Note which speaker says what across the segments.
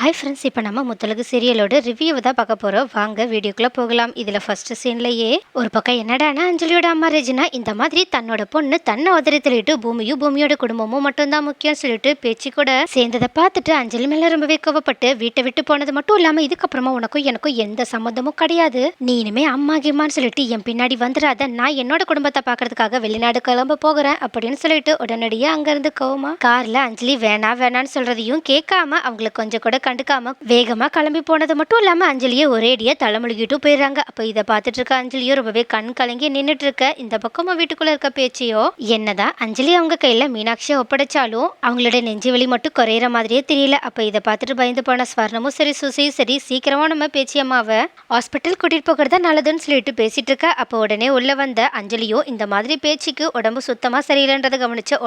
Speaker 1: Hi friends, இப்போ நம்ம முத்தழகு சீரியலோட ரிவ்யூவை தான் பார்க்க போகிறோம். வாங்க வீடியோக்குள்ளே போகலாம். இதில் ஃபர்ஸ்ட் சீன்லேயே ஒரு பக்கம் என்னடானா அஞ்சலியோட அம்மா ரெஜினா இந்த மாதிரி தன்னோட பொண்ணு தன்னை உதறி தள்ளிட்டு பூமியோட குடும்பமும் மட்டும்தான் முக்கியம் சொல்லிட்டு பேச்சு கூட சேர்ந்ததை பார்த்துட்டு அஞ்சலி மேலே ரொம்பவே கோவப்பட்டு வீட்டை விட்டு போனது மட்டும் இல்லாமல் இதுக்கப்புறமா உனக்கும் எனக்கும் எந்த சம்மந்தமும் கிடையாது, நீ இனிமே அம்மா கிம்மான்னு சொல்லிட்டு என் பின்னாடி வந்துடாத, நான் என்னோட குடும்பத்தை பார்க்கறதுக்காக வெளிநாடு கிளம்ப போகிறேன் அப்படின்னு சொல்லிட்டு உடனடியாக அங்கேருந்து கோவமா காரில் அஞ்சலி வேணான்னு சொல்றதையும் கேட்காம அவங்களுக்கு கொஞ்சம் கூட கண்டுக்காம வேகமா கிளம்பி போனது மட்டும் இல்லாம அஞ்சலியை ஒரேடியா தலைமுழுகிட்டு போயிடுறாங்க. அப்ப இதை பார்த்துட்டு இருக்க அஞ்சலியோ ரொம்பவே கண் கலங்கி நின்றுட்டு இருக்க. இந்த பக்கமா வீட்டுக்குள்ள இருக்க பேச்சையோ என்னதான் அஞ்சலி அவங்க கையில மீனாட்சியை ஒப்படைச்சாலும் அவங்களோட நெஞ்சு வலி மட்டும் குறையிற மாதிரியே தெரியல. அப்ப இதை பார்த்துட்டு பயந்து போன ஸ்வர்ணமும் சரி சுசையும் சரி சீக்கிரமா நம்ம பேச்சி அம்மாவை ஹாஸ்பிட்டல் கூட்டிட்டு போகிறதா நல்லதுன்னு சொல்லிட்டு பேசிட்டு இருக்க. அப்போ உடனே உள்ள வந்த அஞ்சலியோ இந்த மாதிரி பேச்சுக்கு உடம்பு சுத்தமா சரியில்லைன்றதை கவனிச்ச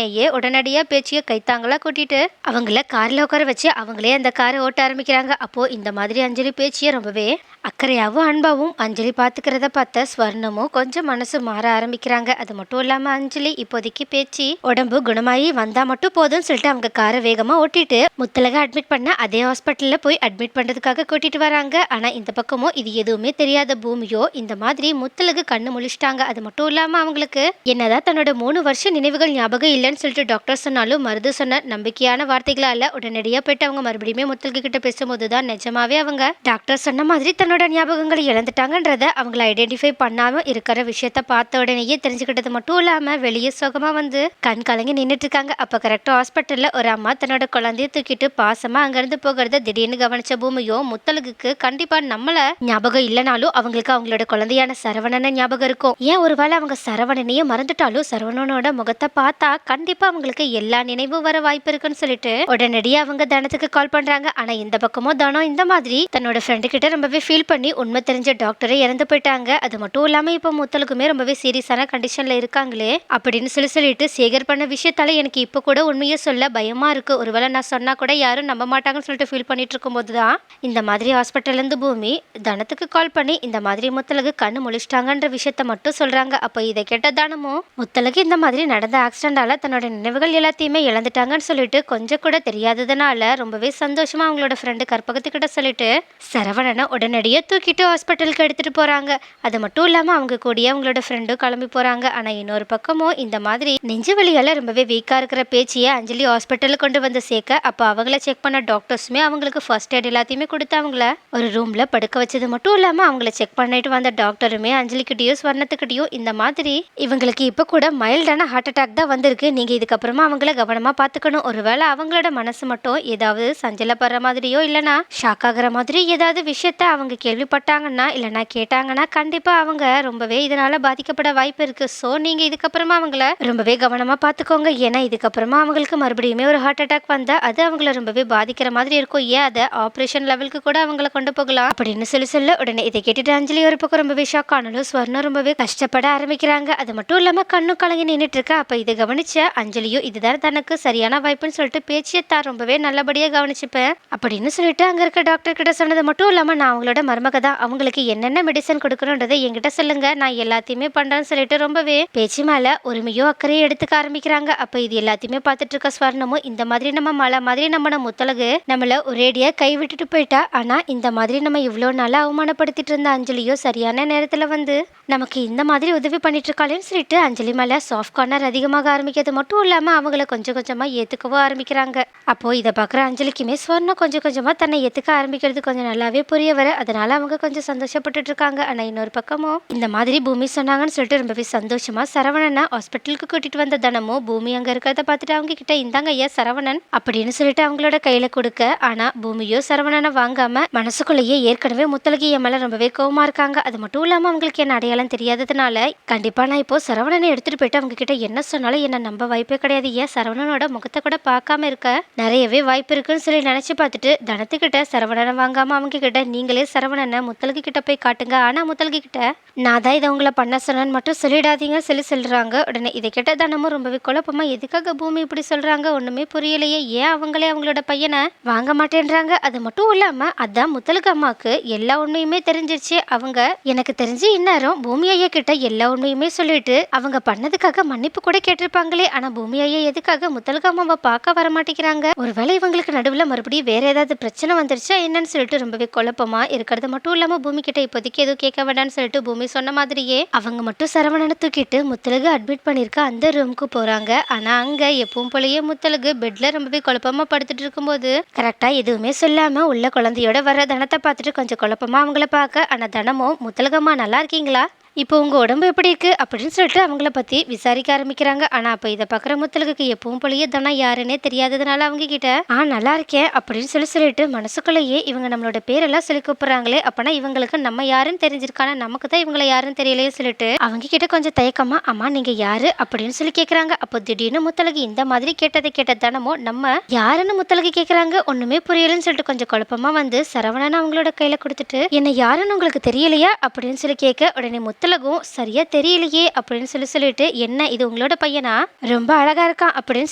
Speaker 1: உடனடியா பேச்சியை கைத்தாங்களா கூட்டிட்டு அவங்கள கார்ல உட்கார வச்சு அவங்களே அந்த காரை ஓட்ட ஆரம்பிக்கிறாங்க. அப்போ இந்த மாதிரி அஞ்சலி பேச்சியை ரொம்பவே அக்கறையாவும் அன்பாவும் அஞ்சலி பார்த்துக்கிறத பார்த்த ஸ்வர்ணமும் கொஞ்சம் மனசு மாற ஆரம்பிக்கிறாங்க. அது மட்டும் இல்லாம அஞ்சலி இப்போதைக்கு பேச்சு உடம்பு குணமாயி வந்தா மட்டும் போதும்னு சொல்லிட்டு அவங்க காரை வேகமா ஓட்டிட்டு முத்தழக அட்மிட் பண்ண அதே ஹாஸ்பிட்டல்ல போய் அட்மிட் பண்றதுக்காக கூட்டிட்டு வராங்க. ஆனா இந்த பக்கமும் இது எதுவுமே தெரியாத பூமியோ இந்த மாதிரி முத்தழகு கண்ணு முழிச்சிட்டாங்க. அது மட்டும் இல்லாம அவங்களுக்கு என்னதான் தன்னோட 3 வருஷ நினைவுகள் ஞாபகம் இல்லைன்னு சொல்லிட்டு டாக்டர் சொன்னாலும் மருது சொன்ன நம்பிக்கையான வார்த்தைகளால உடனடியா போயிட்டு அவங்க மறுபடியுமே முத்தழகு கிட்ட பேசும்போதுதான் நிஜமாவே அவங்க டாக்டர் சொன்ன மாதிரி தன்னோட ஞாபகங்களை இழந்துட்டாங்கன்றத அவங்களை ஐடென்டிஃபை பண்ணாம இருக்கிற விஷயத்த பார்த்த உடனேயே தெரிஞ்சுக்கிட்டது மட்டும் இல்லாம வெளியே சுகமா வந்து கண் கலங்கி நின்றுட்டு இருக்காங்க. அப்ப கரெக்டா ஹாஸ்பிட்டல்ல ஒரு அம்மா தன்னோட குழந்தைய தூக்கிட்டு பாசமா அங்கிருந்து போகிறத திடீர்னு கவனிச்ச பூமியோ முத்தழகுக்கு கண்டிப்பா நம்மள ஞாபகம் இல்லைனாலும் அவங்களுக்கு அவங்களோட குழந்தையான சரவணனை ஞாபகம் இருக்கும். ஏன் ஒருவேளை அவங்க சரவணனையும் மறந்துட்டாலும் சரவணனோட முகத்தை பார்த்தா கண்டிப்பா அவங்களுக்கு எல்லா நினைவும் வர வாய்ப்பு இருக்குன்னு சொல்லிட்டு உடனடியே அவங்க தனத்துக்கு கால் பண்றாங்க. ஆனா இந்த பக்கமும் தனம் இந்த மாதிரி தன்னோட ஃப்ரெண்டு கிட்ட ரொம்பவே ஃபீல் பண்ணி உண்மை தெரிஞ்ச டாக்டரை இறந்து போயிட்டாங்க. அது மட்டும் இல்லாம இப்ப முத்தலுக்குமே ரொம்பவே சீரியஸான கண்டிஷன்ல இருக்காங்களே அப்படின்னு சொல்லிட்டு சேகர் பண்ண விஷயத்தால எனக்கு இப்ப கூட உண்மையை சொல்ல பயமா இருக்கு, ஒருவேளை நான் சொன்னா கூட யாரும் நம்ப மாட்டாங்கன்னு சொல்லிட்டு ஃபீல் பண்ணிட்டு இருக்கும் போதுதான் இந்த மாதிரி ஹாஸ்பிட்டல்ல இருந்து பூமி தனத்துக்கு கால் பண்ணி இந்த மாதிரி முத்தலகு கண்ணு முழிச்சிட்டாங்கன்ற விஷயத்த மட்டும் சொல்றாங்க. அப்ப இதை கேட்ட தானமும் முத்தலகு இந்த மாதிரி நடந்த ஆக்சிடென்டால தன்னோட நினைவுகள் எல்லாத்தையுமே இழந்துட்டாங்கன்னு சொல்லிட்டு கொஞ்சம் கூட தெரியாததுனால ரொம்பவே சந்தோஷமா அவங்களோட ஃப்ரெண்டு கற்பகத்துக்கிட்ட சொல்லிட்டு சரவணனை உடனடியே தூக்கிட்டு ஹாஸ்பிட்டலுக்கு எடுத்துட்டு போறாங்க. அது மட்டும் இல்லாம அவங்க கூடிய அவங்களோட ஃப்ரெண்டும் கிளம்பி போறாங்க. ஆனா இன்னொரு பக்கமும் இந்த மாதிரி நெஞ்சு வலியால ரொம்பவே வீக்கா இருக்கிற பேச்சியை அஞ்சலி ஹாஸ்பிட்டலுக்கு கொண்டு வந்து சேர்க்க அப்ப அவங்கள செக் பண்ண டாக்டர்ஸுமே அவங்களுக்கு ஃபர்ஸ்ட் எய்ட் எல்லாத்தையுமே கொடுத்து அவங்கள ஒரு ரூம்ல படுக்க வச்சது மட்டும் இல்லாம அவங்கள செக் பண்ணிட்டு வந்த டாக்டருமே அஞ்சலிக்கிட்டயும் ஸ்வர்ணத்துக்கிட்டயும் இந்த மாதிரி இவங்களுக்கு இப்ப கூட மைல்டான ஹார்ட் அட்டாக் தான் வந்திருக்கு, நீங்க இதுக்கப்புறமா அவங்கள கவனமா பாத்துக்கணும், ஒருவேளை அவங்களோட மனசு மட்டும் ஏதாவது சஞ்சலப்படுற மாதிரியோ இல்லைன்னா ஷாக் ஆகுற மாதிரி ஏதாவது விஷயத்த அவங்க கேள்விப்பட்டாங்கன்னா இல்லைன்னா கேட்டாங்கன்னா கண்டிப்பா அவங்க ரொம்பவே இதனால பாதிக்கப்பட வாய்ப்பு இருக்கு. ஸோ நீங்க இதுக்கப்புறமா அவங்கள ரொம்பவே கவனமா பாத்துக்கோங்க. ஏன்னா இதுக்கப்புறமா அவங்களுக்கு மறுபடியுமே ஒரு ஹார்ட் அட்டாக் வந்தா அது அவங்கள ரொம்பவே பாதிக்கிற மாதிரி இருக்கும். ஏன் அதை ஆப்ரேஷன் லெவலுக்கு கூட அவங்கள கொண்டு போகலாம் அப்படின்னு சொல்ல உடனே இதை கேட்டுட்டு அஞ்சலி ஒரு பக்கம் ரொம்பவே ஷாக் ஆனாலும் ஸ்வர்ணம் ரொம்பவே கஷ்டப்பட ஆரம்பிக்கிறாங்க. அது மட்டும் இல்லாம கண்ணு கலங்கி நின்றுட்டு இருக்க. அப்ப இதை கவனிச்ச அஞ்சலியும் இதுதான் தனக்கு சரியான வாய்ப்புன்னு சொல்லிட்டு பேச்சியை தான் ரொம்பவே நல்லபடியா கவனிச்சுப்பேன் அப்படின்னு சொல்லிட்டு அங்க இருக்க டாக்டர் கிட்ட சொன்னது மட்டும் இல்லாம நான் அவங்களோட மருமக தான், அவங்களுக்கு என்னென்ன மெடிசன் கொடுக்கணுன்றதை என்கிட்ட சொல்லுங்க, நான் எல்லாத்தையுமே பண்றேன்னு சொல்லிட்டு ரொம்பவே பேச்சு மேல உரிமையோ அக்கறையோ எடுத்துக்க ஆரம்பிக்கிறாங்க. அப்ப இது எல்லாத்தையுமே பார்த்துட்டு இருக்க ஸ்வர்ணமும் இந்த மாதிரி நம்ம மலை மாதிரி நம்ம முத்தழகு நம்மள ஒரேடியா கை விட்டுட்டு போயிட்டா, ஆனா இந்த மாதிரி நம்ம இவ்வளவு நாளா அவமானப்படுத்திட்டு இருந்த அஞ்சலியோ சரியான நேரத்துல வந்து நமக்கு இந்த மாதிரி உதவி பண்ணிட்டு இருக்காளேன்னு சொல்லிட்டு அஞ்சலி மேல சாஃப்ட் கார்னர் அதிகமாக ஆரம்பிக்கிறது மட்டும் இல்லாம அவங்கள கொஞ்சம் கொஞ்சமா ஏத்துக்கவும் ஆரம்பிக்கிறாங்க. அப்போ இதை பாக்குற அஞ்சலிக்குமே ஸ்வர்ணம் கொஞ்சம் கொஞ்சமா தன்னை ஏத்துக்க ஆரம்பிக்கிறது கொஞ்சம் நல்லாவே புரிய வர, அதனால அவங்க கொஞ்சம் சந்தோஷப்பட்டுட்டு இருக்காங்க. ஆனா இன்னொரு பக்கமும் இந்த மாதிரி பூமி சொன்னாங்கன்னு சொல்லிட்டு ரொம்பவே சந்தோஷமா சரவணனை ஹாஸ்பிட்டலுக்கு கூட்டிட்டு வந்த தனமும் பூமி அங்க இருக்கிறத பார்த்துட்டு அவங்க கிட்ட இந்தாங்க ஐயா சரவணன் அப்படின்னு சொல்லிட்டு அவங்களோட கையில கொடுக்க, ஆனா பூமியோ சரவணனை வாங்காம மனசுக்குள்ளேயே ஏற்கனவே முத்தழகி என் மேல ரொம்பவே கோவமா இருக்காங்க. அது மட்டும் இல்லாம அவங்களுக்கு என்ன அடையாளம் தெரியாததுனால கண்டிப்பா நான் இப்போ சரவணனை எடுத்துட்டு போயிட்டு அவங்க கிட்ட என்ன சொன்னாலும் என்ன நம்ப வாய்ப்பே கிடையாது, ஏன் சரவணனோட முகத்தை கூட பார்க்காம இருக்க நிறையவே வாய்ப்பு இருக்குன்னு சொல்லி நினைச்சு பார்த்துட்டு தனத்துக்கிட்ட சரவணனை வாங்காம அவங்க கிட்ட நீங்களே சரவணனை முத்தழகி கிட்ட போய் காட்டுங்க, ஆனா முத்தழகி கிட்ட நான் தான் இதை உங்களை பண்ண சொன்னேன்னு மட்டும் சொல்லிடாதீங்க சொல்றாங்க. உடனே இதை கேட்ட தனமும் ரொம்பவே குழப்பமா எதுக்காக பூமி இப்படி சொல்றாங்க ஒண்ணுமே புரியலையே, ஏன் அவங்களே அவங்களோட பையனை வாங்க மாட்டேன்றாங்க. அது மட்டும் இல்லாம அதான் முத்தழகு அம்மாக்கு எல்லா உண்மையுமே தெரிஞ்சிருச்சு, அவங்க எனக்கு தெரிஞ்சு இந்நேரம் பூமி ஐயா கிட்ட எல்லா உண்மையுமே சொல்லிட்டு அவங்க பண்ணதுக்காக மன்னிப்பு கூட கேட்டிருப்பாங்களே, ஆனா பூமி ஐயா எதுக்காக முத்தழகு அம்மாவை பார்க்க வர மாட்டேங்கிறாங்க, ஒருவேளை இவங்களுக்கு நடுவுல மறுபடியும் வேற ஏதாவது பிரச்சனை வந்துருச்சா என்னன்னு சொல்லிட்டு ரொம்பவே குழப்பமா இருக்கிறது மட்டும் இல்லாம பூமி கிட்ட இப்போதைக்கு எதுவும் கேட்க வேண்டாம்னு சொல்லிட்டு பூமி சொன்ன மாதிரியே அவங்க மட்டும் சரவணனை தூக்கிட்டு முத்தலகு அட்மிட் பண்ணிருக்க அந்த ரூமுக்கு போறாங்க. ஆனா அங்க எப்பவும் போலயே முத்தலகு பெட்ல ரொம்பவே குழப்பமா படுத்துட்டு இருக்கும்போது கரெக்டா எதுவுமே சொல்லாம உள்ள குழந்தையோட வர தனத்தை பார்த்துட்டு கொஞ்சம் குழப்பமா அவங்கள பார்க்க. ஆனா தனமும் முத்தலகம்மா நல்லா இருக்கீங்களா, இப்போ உங்கள் உடம்பு எப்படி இருக்குது அப்படின்னு சொல்லிட்டு அவங்கள பற்றி விசாரிக்க ஆரம்பிக்கிறாங்க. ஆனால் அப்போ இதை பார்க்குற முத்தலகுக்கு எப்பவும் போலயே தனம் யாருன்னே தெரியாததுனால அவங்க கிட்ட நல்லா இருக்கேன் அப்படின்னு சொல்லிட்டு மனசுக்குள்ளேயே இவங்க நம்மளோட பேரெல்லாம் சொல்லி கூப்பிட்றாங்களே, அப்போனா இவங்களுக்கு நம்ம யாருன்னு தெரிஞ்சிருக்கானா, நமக்கு தான் இவங்களை யாருன்னு தெரியலையே சொல்லிட்டு அவங்க கிட்ட கொஞ்சம் தயக்கமா அம்மா நீங்கள் யாரு அப்படின்னு சொல்லி கேட்குறாங்க. அப்போ திடீர்னு முத்தலகு இந்த மாதிரி கேட்ட தனமோ நம்ம யாருன்னு முத்தலகு கேட்குறாங்க. ஒன்றுமே புரியலன்னு சொல்லிட்டு கொஞ்சம் குழப்பமா வந்து சரவணன் அவங்களோட கையில் கொடுத்துட்டு என்ன யாருன்னு உங்களுக்கு தெரியலையா அப்படின்னு சொல்லி கேட்க உடனே முத்தலகும் சரியா தெரியலையே அப்படின்னு சொல்லிட்டு என்ன இது உங்களோட பையனா, ரொம்ப அழகா இருக்கான் அப்படின்னு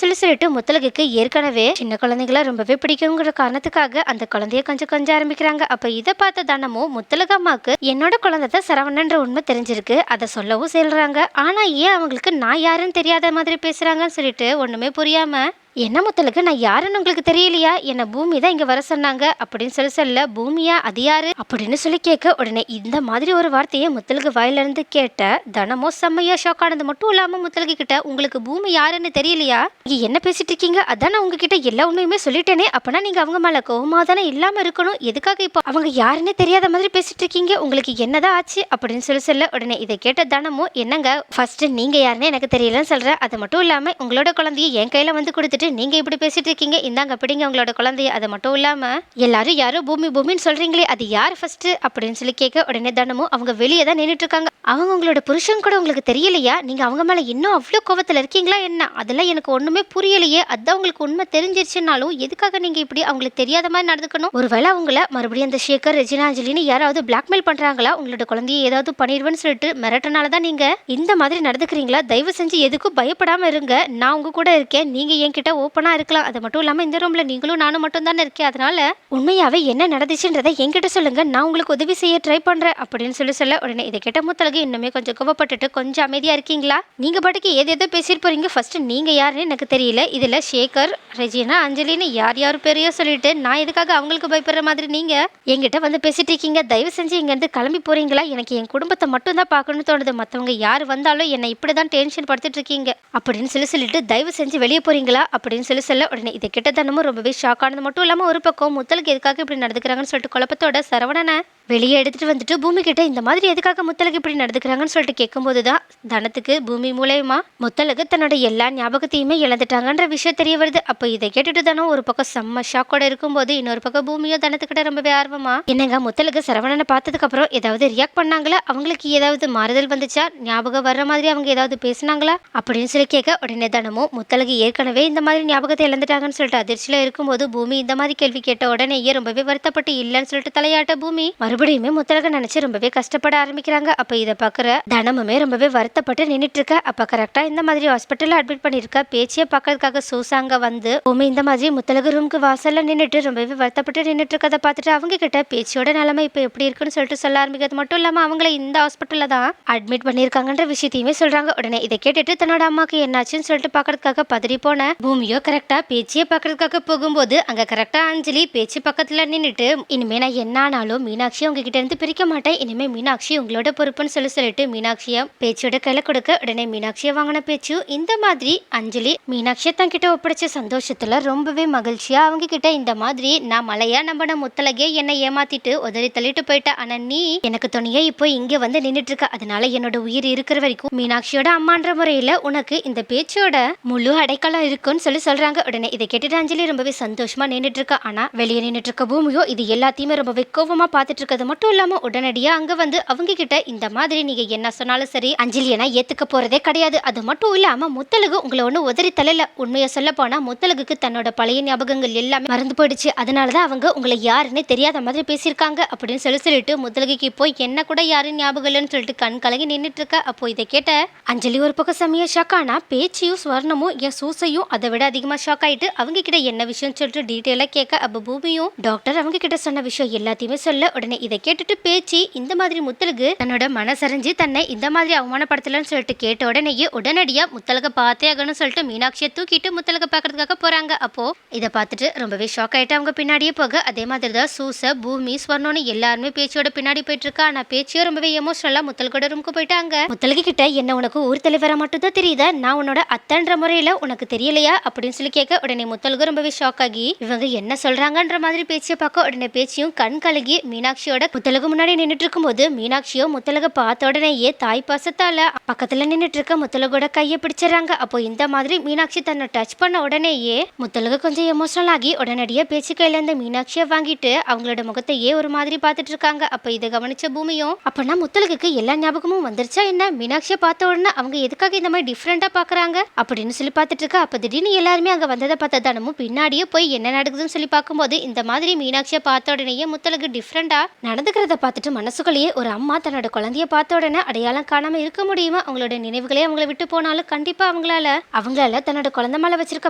Speaker 1: சொல்லிட்டு முத்தலகுக்கு ஏற்கனவே சின்ன குழந்தைங்கள ரொம்பவே பிடிக்குங்கிற காரணத்துக்காக அந்த குழந்தைய கொஞ்சம் ஆரம்பிக்கிறாங்க. அப்ப இதை பார்த்த தனமும் முத்தலகு அம்மாக்கு என்னோட குழந்தை தான் சரவணன்ற உண்மை தெரிஞ்சிருக்கு, அதை சொல்லவும் சொல்றாங்க. ஆனா ஏன் அவங்களுக்கு நான் யாருன்னு தெரியாத மாதிரி பேசுறாங்கன்னு சொல்லிட்டு ஒண்ணுமே புரியாம என்ன முத்தலுக்கு நான் யாருன்னு உங்களுக்கு தெரியலையா, என்ன பூமி தான் இங்க வர சொன்னாங்க அப்படின்னு சொல்ல பூமியா அது யாரு அப்படின்னு சொல்லி கேட்க உடனே இந்த மாதிரி ஒரு வார்த்தையை முத்தலுக்கு வாயில இருந்து கேட்ட தனமோ செம்மையா ஷாக் ஆனது மட்டும் இல்லாம முத்தலுக்கு கிட்ட உங்களுக்கு பூமி யாருன்னு தெரியலையா, நீங்க என்ன பேசிட்டு இருக்கீங்க, அதான் நான் உங்ககிட்ட எல்லா உண்மையுமே சொல்லிட்டேனே, அப்பனா நீங்க அவங்க மேல கோவமா தானே இல்லாம இருக்கணும், எதுக்காக இப்போ அவங்க யாருன்னே தெரியாத மாதிரி பேசிட்டு இருக்கீங்க, உங்களுக்கு என்னதான் ஆச்சு அப்படின்னு சொல்ல உடனே இதை கேட்ட தனமோ என்னங்க ஃபர்ஸ்ட் நீங்க யாருன்னு எனக்கு தெரியலன்னு சொல்றேன், அது மட்டும் இல்லாம உங்களோட குழந்தைய என் கையில வந்து கொடுத்துட்டு நீங்க இப்படி பேசிட்டு இருக்கீங்க, இந்தாங்க பிடிங்க உங்களோட குழந்தைய, அது மட்டும் இல்லாம எல்லாரும் யாரோ பூமின்னு சொல்றீங்களே அது யார் ஃபர்ஸ்ட் அப்படின்னு சொல்லி கேட்க உடனே தனமும் அவங்க வெளியே தான் நின்றுட்டு இருக்காங்க, அவங்க உங்களோட புருஷன் கூட உங்களுக்கு தெரியலையா, நீங்க அவங்க மேல இன்னும் அவ்வளோ கோவத்துல இருக்கீங்களா என்ன, அதெல்லாம் எனக்கு ஒண்ணுமே புரியலையே, அதான் உங்களுக்கு உண்மை தெரிஞ்சிருச்சுனாலும் எதுக்காக நீங்க இப்படி அவங்களுக்கு தெரியாத மாதிரி நடந்துக்கணும், ஒருவேளை அவங்கள மறுபடியும் அந்த சேகர் ரெஜினா அஞ்சலின்னு யாராவது பிளாக்மெயில் பண்றாங்களா, உங்களோட குழந்தைய ஏதாவது பண்ணிடுவேன்னு சொல்லிட்டு மிரட்டனாலதான் நீங்க இந்த மாதிரி நடந்துக்கிறீங்களா, தயவு செஞ்சு எதுக்கும் பயப்படாம இருங்க, நான் உங்க கூட இருக்கேன், நீங்க என்கிட்ட ஓப்பனா இருக்கலாம், அது மட்டும் இல்லாம இந்த ரூம்ல நீங்களும் நானும் மட்டும் தானே இருக்கேன், அதனால உண்மையாவே என்ன நடந்துச்சுன்றதை என்கிட்ட சொல்லுங்க, நான் உங்களுக்கு உதவி செய்ய ட்ரை பண்றேன் அப்படின்னு சொல்ல உடனே இதை கேட்ட முத்தலகு இன்னுமே கொஞ்சம் கோவப்பட்டுட்டு கொஞ்சம் அமைதியா இருக்கீங்களா, நீங்க பாட்டுக்கு ஏதேதோ பேசிட்டு போறீங்க, ஃபர்ஸ்ட் நீங்க யாருன்னு எனக்கு தெரியல, இதுல சேகர் ரெஜினா அஞ்சலின்னு யார் பேரையோ சொல்லிட்டு நான் எதுக்காக அவங்களுக்கு பயப்படுற மாதிரி நீங்க என்கிட்ட வந்து பேசிட்டு இருக்கீங்க, தயவு செஞ்சு இங்க இருந்து கிளம்பி போறீங்களா, எனக்கு என் குடும்பத்தை மட்டும் தான் பார்க்கணும்னு தோணுது, மத்தவங்க யார் வந்தாலும் என்னை இப்படிதான் டென்ஷன் படுத்திட்டு இருக்கீங்க அப்படின்னு சொல்லிட்டு தயவு செஞ்சு வெளியே போறீங்களா அப்படின்னு சொல்ல உடனே இதை கிட்ட தனமும் ரொம்பவே ஷாக் ஆனது மட்டும் இல்லாம ஒரு பக்கம் முத்தலுக்கு எதுக்காக இப்படி நடந்துக்கிறாங்கன்னு சொல்லிட்டு குழப்பத்தோட சரவணனை வெளியே எடுத்துட்டு வந்துட்டு பூமி கிட்ட இந்த மாதிரி எதுக்காக முத்தலுக்கு இப்படி நடந்துக்கிறாங்கன்னு சொல்லிட்டு கேட்கும்போதுதான் தனத்துக்கு பூமி மூலயமா முத்தலுக்கு தன்னோட எல்லா ஞாபகத்தையுமே இழந்துட்டாங்கன்ற விஷயம் தெரிய வருது. அப்ப இதை கேட்டுட்டு தானே ஒரு பக்கம் செம்ம ஷாக்கோட இருக்கும்போது இன்னொரு பக்கம் பூமியோ தனத்துக்கிட்ட ரொம்பவே ஆர்வமா என்னங்க முத்தலுக்கு சரவணனை பார்த்ததுக்கு அப்புறம் ஏதாவது ரியாக்ட் பண்ணாங்களா, அவங்களுக்கு ஏதாவது மாறுதல் வந்துச்சா, ஞாபகம் வர்ற மாதிரி அவங்க ஏதாவது பேசினாங்களா அப்படின்னு சொல்லி கேட்க உடனே தனமும் முத்தலுக்கு ஏற்கனவே இந்த மாதிரி ஞாபகத்தை இழந்துட்டாங்கன்னு சொல்லிட்டு அதிர்ச்சியில இருக்கும்போது பூமி இந்த மாதிரி கேள்வி கேட்ட உடனேயே ரொம்பவே வருத்தப்பட்டு இல்லைன்னு சொல்லிட்டு தலையாட்ட பூமி மறுபடியுமே முத்தலக நினைச்சு ரொம்பவே கஷ்டப்பட ஆரம்பிக்கிறாங்க. அப்ப இதை பாக்குற தனமுமே ரொம்பவே வருத்தப்பட்டு நின்றுட்டு இருக்க. அப்ப கரெக்டா இந்த மாதிரி ஹாஸ்பிட்டல்ல அட்மிட் பண்ணிருக்க பேச்சியை பாக்கிறதுக்காக சூசாங்க வந்து பூமி இந்த மாதிரி முத்தலக ரூமுக்கு வாசல்ல நின்றுட்டு ரொம்பவே வருத்தப்பட்டு நின்றுட்டு இருக்கதை பார்த்துட்டு அவங்க கிட்ட பேச்சியோட நிலைமை இப்ப எப்படி இருக்குன்னு சொல்லிட்டு சொல்ல ஆரம்பிக்கிறது மட்டும் இல்லாம அவங்கள இந்த ஹாஸ்பிட்டல்ல தான் அட்மிட் பண்ணிருக்காங்கன்ற விஷயத்தையுமே சொல்றாங்க. உடனே இதை கேட்டுட்டு தன்னோட அம்மாக்கு என்னாச்சுன்னு சொல்லிட்டு பாக்கிறதுக்காக பதறி போன பூமியோ கரெக்டா பேச்சியை பாக்கிறதுக்காக போகும்போது அங்க கரெக்டா அஞ்சலி பேச்சு பக்கத்துல நின்றுட்டு இனிமே நான் என்ன ஆனாலும் மீனாட்சி உங்ககிட்ட இருந்து பிரிக்க மாட்டேன், இனிமே மீனாட்சி உங்களோட பொறுப்புன்னு சொல்லிட்டு மீனாட்சியை பேச்சியோட கையில கொடுக்க உடனே மீனாட்சியை வாங்கின பேச்சு இந்த மாதிரி அஞ்சலி மீனாட்சியை தங்கிட்ட ஒப்படைச்ச சந்தோஷத்துல ரொம்பவே மகிழ்ச்சியா அவங்க கிட்ட இந்த மாதிரி நான் மலையா நம்பின முத்தலகே என்னை ஏமாத்திட்டு உதறி தள்ளிட்டு போயிட்டேன், ஆனா நீ எனக்கு துணையே இப்போ இங்க வந்து நின்றுட்டு இருக்க, அதனால என்னோட உயிர் இருக்கிற வரைக்கும் மீனாட்சியோட அம்மான்ற முறையில உனக்கு இந்த பேச்சோட முழு அடைக்கலம் இருக்குன்னு சொல்றாங்க. உடனே இதை கேட்டுட்டு அஞ்சலி ரொம்பவே சந்தோஷமா நின்றுட்டு இருக்கா. ஆனா வெளியே நின்றுட்டு இருக்க பூமியோ இது எல்லாத்தையுமே ரொம்பவே கோவமா பார்த்துட்டு இருக்கிறது மட்டும் இல்லாம உடனடியா அங்க வந்து அவங்க கிட்ட இந்த மாதிரி நீங்க என்ன சொன்னாலும் சரி அஞ்சலியனா ஏத்துக்க போறதே கிடையாது, அது மட்டும் இல்லாம முத்தலகு உங்களை ஒண்ணு உதறி தள்ளல, உண்மையை சொல்ல போனா முத்தலகுக்கு தன்னோட பழைய ஞாபகங்கள் எல்லாமே மறந்து போயிடுச்சு, அதனாலதான் அவங்க உங்களை யாருன்னு தெரியாத மாதிரி பேசியிருக்காங்க அப்படின்னு சொல்லிட்டு முத்தலகுக்கு இப்போ என்ன கூட யாரும் ஞாபகம் இல்லைன்னு சொல்லிட்டு கண் கலங்கி நின்றுட்டு இருக்க. அப்போ இதை கேட்ட அஞ்சலி ஒரு பக்கம் செம்மையா ஷாக்கானா பேச்சியும் ஸ்வர்ணமும் என் சூசையும் அதை விட விட அதிகமா ஷாக் ஆயிட்டு அவங்க கிட்ட என்ன விஷயம் சொல்லிட்டு டீட்டெயிலா கேட்க, அப்ப பூமியும் டாக்டர் அவங்க கிட்ட சொன்ன விஷயம் எல்லாத்தையுமே சொல்ல, உடனே இதை கேட்டுட்டு பேச்சு இந்த மாதிரி முத்தலுக்கு தன்னோட மனசரிஞ்சு தன்னை இந்த மாதிரி அவமானப்படுத்தலன்னு சொல்லிட்டு கேட்ட உடனேயே உடனடியா முத்தலக பார்த்தே ஆகணும்னு சொல்லிட்டு மீனாட்சியை தூக்கிட்டு முத்தலக பாக்குறதுக்காக போறாங்க. அப்போ இதை பார்த்துட்டு ரொம்பவே ஷாக் ஆயிட்டு அவங்க பின்னாடியே போக, அதே மாதிரி தான் சூச, பூமி, ஸ்வர்ணோன்னு எல்லாருமே பேச்சியோட பின்னாடி போயிட்டு இருக்கா. ஆனா பேச்சியோ ரொம்பவே எமோஷனலா முத்தலகோட ரூமுக்கு போயிட்டாங்க. முத்தலகு கிட்ட என்ன உனக்கு ஊர் தலைவரா மட்டும் தான் தெரியுதா, நான் உன்னோட அத்தன்ற முறையில உனக்கு தெரியலையா அப்படின்னு சொல்லி கேட்க, உடனே முத்தலகு ரொம்பவே ஷாக் ஆகி இவங்க என்ன சொல்றாங்கன்ற மாதிரி பேச்சியை பார்க்க, உடனே பேச்சியும் கண் கலகி மீனாட்சியோட முத்தலகு முன்னாடி நின்றுட்டு இருக்கும் போது மீனாட்சியோ முத்தலக பார்த்த உடனேயே தாய் பாசத்தால பக்கத்துல நின்றுட்டு இருக்க முத்தலகோட கையை பிடிச்சிடறாங்க. அப்போ இந்த மாதிரி மீனாட்சி தன்னை டச் பண்ண உடனேயே முத்தலகு கொஞ்சம் எமோஷனல் ஆகி உடனடியா பேச்சு கையில இருந்த மீனாட்சியை வாங்கிட்டு அவங்களோட முகத்தையே ஒரு மாதிரி பார்த்துட்டு இருக்காங்க. அப்ப இதை கவனிச்ச பூமியும், அப்பனா முத்தலகுக்கு எல்லா ஞாபகமும் வந்துருச்சா என்ன, மீனாட்சியை பார்த்த உடனே அவங்க எதுக்காக இந்த மாதிரி டிஃப்ரெண்டா பாக்குறாங்க அப்படின்னு சொல்லி பார்த்துட்டு இருக்கா. அப்ப திடீர்னு எல்லாருமே அங்க வந்ததை பார்த்த தனமும் பின்னாடியே போய் என்ன நடக்குதுன்னு சொல்லி பார்க்கும்போது இந்த மாதிரி மீனாட்சியை பார்த்த உடனேயே முத்தலகு டிஃப்ரெண்டா நடந்துக்கிறத பார்த்துட்டு மனசுக்குள்ளேயே ஒரு அம்மா தன்னோட குழந்தைய பார்த்த உடனே அடையாளம் காணாம இருக்க முடியுமா, அவங்களோட நினைவுகளே அவங்கள விட்டு போனாலும் கண்டிப்பா அவங்களால தன்னோட குழந்தை மேல வச்சிருக்க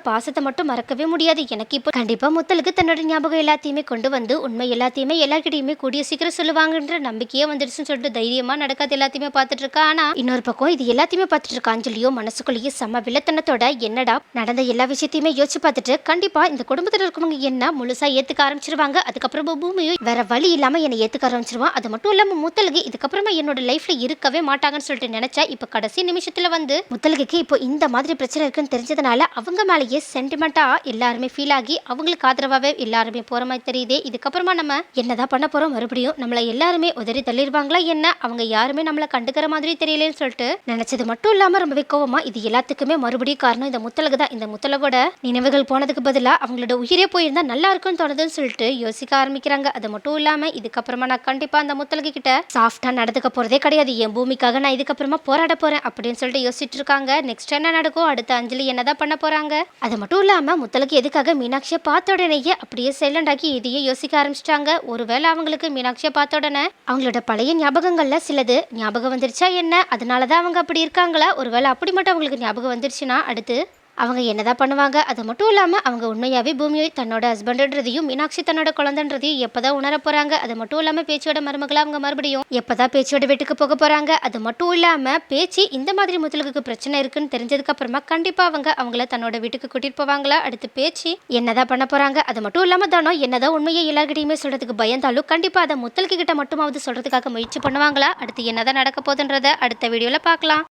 Speaker 1: பாசத்தை மட்டும் மறக்கவே முடியாது. எனக்கு இப்போ கண்டிப்பா முத்தலுக்கு தன்னோட ஞாபகம் எல்லாத்தையுமே கொண்டு வந்து உண்மை எல்லாத்தையுமே எல்லார்கிட்டையுமே கூடிய சீக்கிரம் சொல்லுவாங்கன்ற நம்பிக்கையே வந்துடுச்சுன்னு சொல்லிட்டு தைரியமா நடக்காத எல்லாத்தையுமே பார்த்துட்டு இருக்கா. ஆனா இன்னொரு பக்கம் இது எல்லாத்தையுமே பார்த்துட்டு இருக்க அஞ்சலியோ மனசுக்குள்ளேயே செம்ம வில்லத்தனத்தோட என்னடா நடந்த எல்லா விஷயத்தையுமே யோசிச்சு பார்த்துட்டு கண்டிப்பா இந்த குடும்பத்துல இருக்கவங்க என்ன முழுசா ஏத்துக்க ஆரம்பிச்சிருவாங்க. அதுக்கப்புறம் பூமியும் வேற வழி இல்லாம என்னை ஏத்துக்க ஆரம்பிச்சிருவான். அது மட்டும் இல்லாம முத்தலுக்கு இதுக்கப்புறமா என்னோட லைஃப்ல இருக்கவே மாட்டாங்கன்னு சொல்லிட்டு நினைச்சா இப்ப கடைசி நிமிஷத்துல வந்து முத்தலுக்கு இப்போ இந்த மாதிரி பிரச்சனை இருக்குன்னு தெரிஞ்சதுனால அவங்க மேலேயே சென்டிமெண்டா எல்லாருமே ஃபீல் ஆகி அவங்களுக்கு ஆதரவாகவே எல்லாருமே போற மாதிரி தெரியுதே. இதுக்கப்புறமா நம்ம என்னதான் பண்ண போறோம், மறுபடியும் நம்மளை எல்லாருமே உதறி தள்ளிடுவாங்களா என்ன, அவங்க யாருமே நம்மளை கண்டுக்கிற மாதிரி தெரியலன்னு சொல்லிட்டு நினைச்சது மட்டும் இல்லாம ரொம்பவே கோவமா இது எல்லாத்துக்குமே மறுபடியும் காரணம் இந்த முத்தலகு தான். இந்த முத்தலகோட நினைவுகள் போனதுக்கு பதிலாக அவங்களோட உயிரே போயிருந்தா நல்லா இருக்கும்னு தோணுதுன்னு சொல்லிட்டு யோசிக்க ஆரம்பிக்கிறாங்க. அது மட்டும் இல்லாம இதுக்கப்புறமா நான் கண்டிப்பா அந்த முத்தலகு கிட்ட சாஃப்டா நடந்துக்க போறதே கிடையாது, என் பூமிக்காக நான் இதுக்கப்புறமா போராட போறேன் அப்படின்னு சொல்லிட்டு யோசிச்சுட்டு இருக்காங்க. நெக்ஸ்ட் என்ன நடக்கும், அடுத்த அஞ்சலி என்னதான் பண்ண போறாங்க. அது மட்டும் இல்லாம முத்தலுக்கு எதுக்காக மீனாட்சியை பார்த்த உடனேயே அப்படியே சைலண்ட் ஆகி இதையே யோசிக்க ஆரம்பிச்சிட்டாங்க. ஒருவேளை அவங்களுக்கு மீனாட்சியை பார்த்த உடனே அவங்களோட பழைய ஞாபகங்கள்ல சிலது ஞாபகம் வந்துருச்சா என்ன, அதனாலதான் அவங்க அப்படி இருக்காங்களா, ஒருவேளை அப்படி மட்டும் அவங்களுக்கு ஞாபகம் வந்துருச்சுன்னா அடுத்து அவங்க என்னதான் பண்ணுவாங்க. அது மட்டும் இல்லாமல் அவங்க உண்மையாகவே பூமியை தன்னோட ஹஸ்பண்டுன்றதையும் மீனாட்சி தன்னோட குழந்தைன்றதையும் எப்போதான் உணர போகிறாங்க. அது மட்டும் இல்லாமல் பேச்சியோட மருமகளை அவங்க மறுபடியும் எப்போதான் பேச்சியோட வீட்டுக்கு போக போகிறாங்க. அது மட்டும் இல்லாமல் பேச்சு இந்த மாதிரி முத்தலுக்கு பிரச்சனை இருக்குன்னு தெரிஞ்சதுக்கு அப்புறமா கண்டிப்பாக அவங்கள தன்னோட வீட்டுக்கு கூட்டிகிட்டு போவாங்களா. அடுத்து பேச்சு என்னதான் பண்ண போகிறாங்க. அது மட்டும் இல்லாமல் தானோ என்னதான் உண்மையை எல்லார்கிட்டையுமே சொல்கிறதுக்கு பயந்தாலும் கண்டிப்பாக அதை முத்தலுக்கு கிட்ட மட்டுமாவது சொல்கிறதுக்காக முயற்சி பண்ணுவாங்களா. அடுத்து என்னதான் நடக்க போகுதுன்றதை அடுத்த வீடியோவில் பார்க்கலாம்.